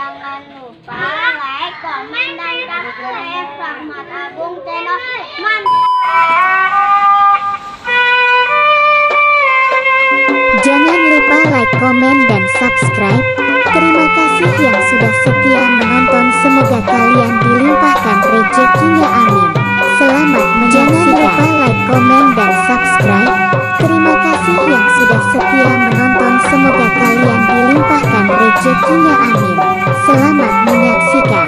Jangan lupa like, komen, dan subscribe Rahmat Agung channel. Jangan lupa like, komen, dan subscribe. Terima kasih yang sudah setia menonton. Semoga kalian dilimpahkan rezekinya, amin. Selamat menyaksikan. Jangan lupa like, komen, dan subscribe. Terima kasih yang sudah setia menonton. Semoga kalian dilimpahkan rezekinya, amin. Selamat menyaksikan.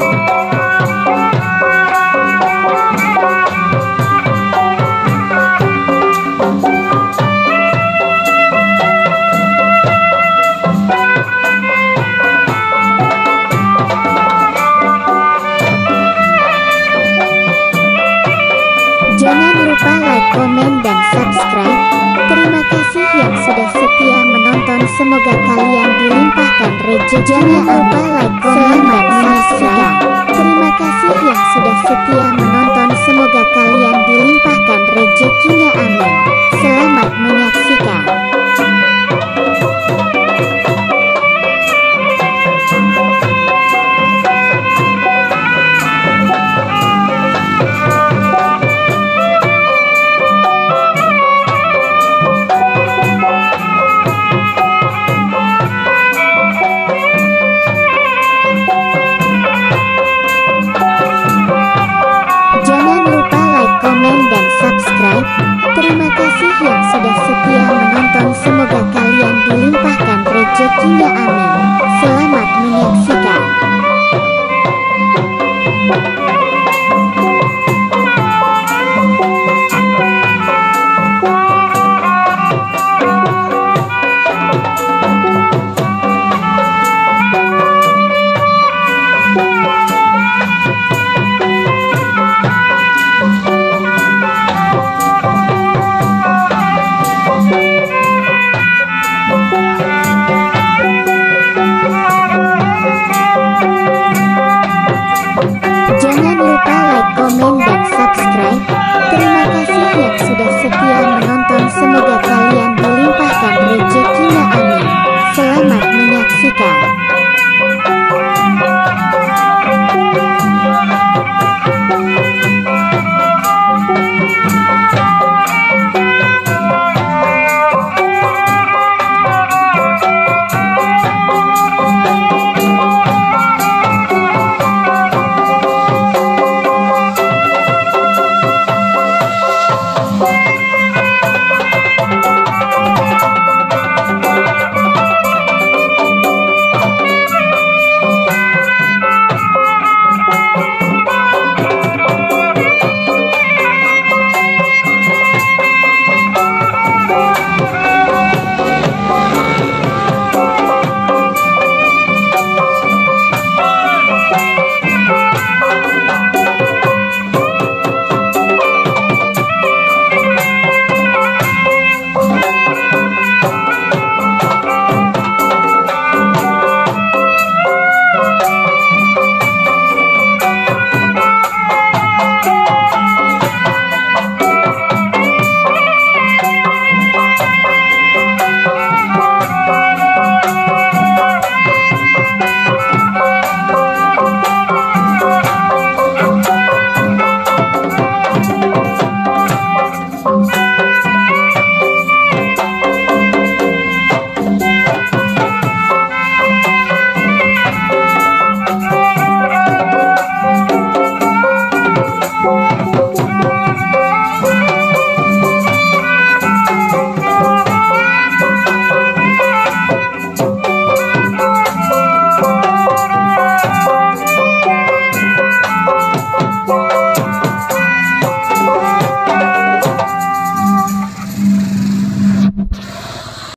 Jangan lupa like, komen, dan subscribe. Terima kasih yang sudah setia menonton. Semoga kalian dilimpahkan rezekinya. Jangan lupa like, komen, dan